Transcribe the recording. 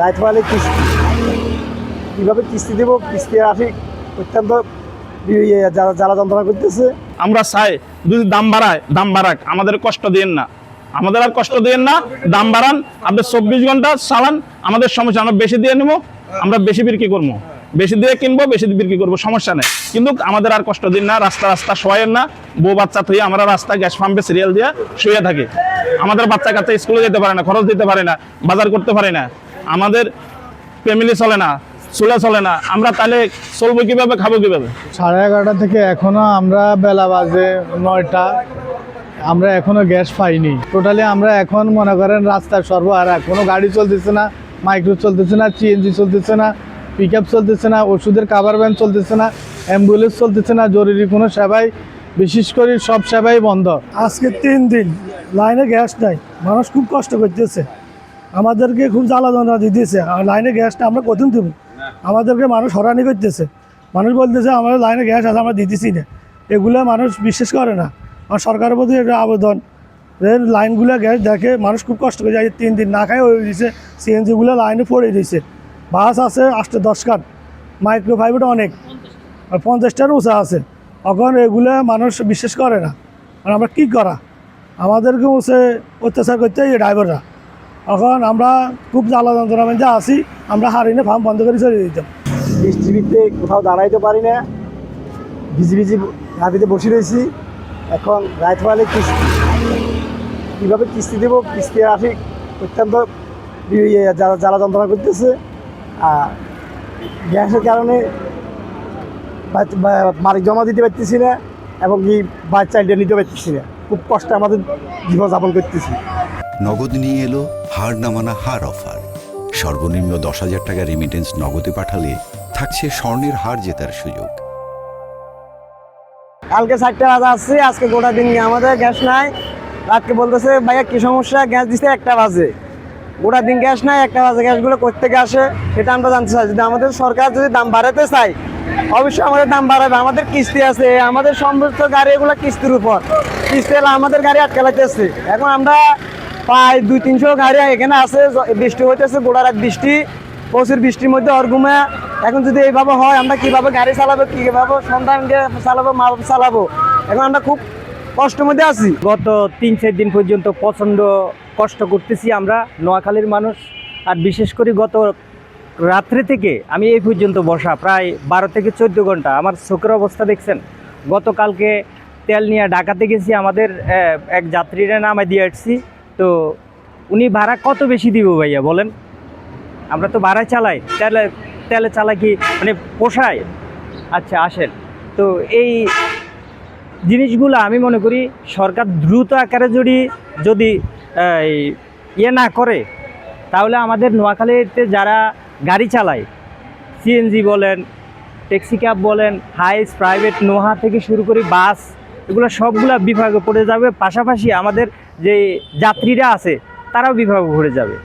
রাইতওয়ালি কিস্তি কীভাবে কিস্তি দেবো, কিস্তি আফিক অত্যন্ত যারা যন্ত্রণা করতেছে। আমরা চাই যদি দাম বাড়ায়, দাম বাড়াক, আমাদের কষ্ট দিয়েন না, আমাদের আর কষ্ট দিয়েন না, দাম বাড়ান, আপনি 24 ঘন্টা চালান, আমাদের সমস্যা, আমরা বেশি দিয়ে নেবো, আমরা বেশি বিক্রি করবো, বেশি দিয়ে কিনবো, বেশি দিয়ে বিক্রি করবো, সমস্যা নেই। কিন্তু আমাদের আর কষ্ট দিন না, রাস্তা শোয়েন না, বউ বাচ্চা তুই আমরা রাস্তা গ্যাস পাম্পে সিরিয়াল দিয়ে শুয়ে থাকি। আমাদের বাচ্চা কাচ্চা স্কুলে যেতে পারে না, খরচ দিতে পারে না, বাজার করতে পারে না, আমাদের ফ্যামিলি চলে না, চলে না, আমরা তাহলে চলবো কিভাবে, খাবো কিভাবে? 11:30 থেকে এখনো আমরা বেলা বাজে 9টা, আমরা এখনো গ্যাস পাইনি। টোটালি আমরা এখন মনে করেন রাস্তায় সর্বহারা, কোনো গাড়ি চলতেছে না, মাইক্রো চলতেছে না, সিএনজি চলতেছে না, পিক আপ চলতেছে না, ওষুধের কাভার ভ্যান চলতেছে না, অ্যাম্বুলেন্স চলতেছে না, জরুরি কোনো সেবাই, বিশেষ করে সব সেবাই বন্ধ। আজকে 3 দিন লাইনে গ্যাস নাই, মানুষ খুব কষ্ট করতেছে, আমাদেরকে খুব জ্বালা যন্ত্রণা দিতেছে। আর লাইনে গ্যাসটা আমরা কতদিন দেবো, আমাদেরকে মানুষ হরানি করতেছে। মানুষ বলতেছে আমাদের লাইনে গ্যাস আছে, আমরা দিতেছি না। এগুলো মানুষ বিশ্বাস করে না। আর সরকারের প্রতি একটা আবেদন, লাইনগুলো গ্যাস দেখে মানুষ খুব কষ্ট করে যায়। 3 দিন না খায় হয়ে দিয়েছে, সিএনজিগুলো লাইনে পড়ে দিয়েছে। বাস আছে 8-10 খান, মাইক্রো প্রাইভেট অনেক, আর 50টার উঁচা আছে। এখন এগুলো মানুষ বিশ্বাস করে না। আর আমরা কী করা, আমাদেরকে হচ্ছে অত্যাচার করতে এই ড্রাইভাররা। এখন আমরা খুব জ্বালা যন্ত্রণা যা আছি, আমরা হারিনে ফার্ম বন্ধ করে চলে দিতাম। বৃষ্টিতে কোথাও দাঁড়াইতে পারি না, ভিজি গাড়িতে বসে রয়েছি। এখন রাইতওয়ালি কিস্তি কীভাবে কিস্তি দেবো, কিস্তি আফিক অত্যন্ত জ্বালা যন্ত্রণা করতেছে। আর গ্যাসের কারণে মালিক জমা দিতে পারতেছি না, এবং কি চাইল্ডে নিতে পারতেছি না। খুব কষ্টে আমাদের জীবনযাপন করতেছি। নগদ নিয়ে এলো হার না মানা হার অফার। সর্বনিম্ন 10,000 টাকা রেমিটেন্স নগদে পাঠালে থাকছে স্বর্ণের হার জেতার সুযোগ। কালকে 4টা বাজে আসছি, আজকে গোটা দিন আমাদের গ্যাস নাই। রাতকে বলতেছে ভাইয়া কী সমস্যা, গ্যাস দিচ্ছে 1টা বাজে, গোটা দিন গ্যাস নাই। 1টা বাজে গ্যাসগুলো কোত্থেকে আসে সেটা আমরা জানতে চাই। যদি আমাদের সরকার যদি দাম বাড়াতে চাই, অবশ্যই আমাদের দাম বাড়াবে। আমাদের কিস্তি আছে, আমাদের সমস্ত গাড়ি এগুলো কিস্তির উপর, কিস্তি এলে আমাদের গাড়ি আটকে লাগতেছে। এখন আমরা প্রায় 200-300 গাড়ি এখানে আছে, বৃষ্টি হইতেছে, গোটা রাত বৃষ্টি, প্রচুর বৃষ্টির মধ্যে অর্গুমা। এখন যদি এইভাবে হয়, আমরা কীভাবে গাড়ি চালাবো, কীভাবে সন্তানকে চালাবো, মা বাবা চালাবো? এখন আমরা খুব কষ্টের মধ্যে আছি। গত 3-4 দিন পর্যন্ত প্রচণ্ড কষ্ট করতেছি আমরা নোয়াখালীর মানুষ। আর বিশেষ করে গত রাত্রে থেকে আমি এই পর্যন্ত বসা, প্রায় 12 থেকে 14 ঘন্টা। আমার চোখের অবস্থা দেখছেন। গতকালকে তেল নিয়ে ঢাকাতে গেছি, আমাদের এক যাত্রীরা নামাই দিয়ে আসছি। তো উনি ভাড়া কত বেশি দিব ভাইয়া বলেন? আমরা তো ভাড়ায় চালাই, তেলে চালাই কি মানে পোষায়? আচ্ছা আসেন, তো এই জিনিসগুলো আমি মনে করি সরকার দ্রুত আকারে যদি ইয়ে না করে, তাহলে আমাদের নোয়াখালীতে যারা গাড়ি চালায়, সিএনজি বলেন, ট্যাক্সি ক্যাব বলেন, হাইস, প্রাইভেট, নোহা থেকে শুরু করে বাস, এগুলো সবগুলা বিভাগে পড়ে যাবে। পাশাপাশি আমাদের যে যাত্রীরা আছে তারাও বিভাগে পড়ে যাবে।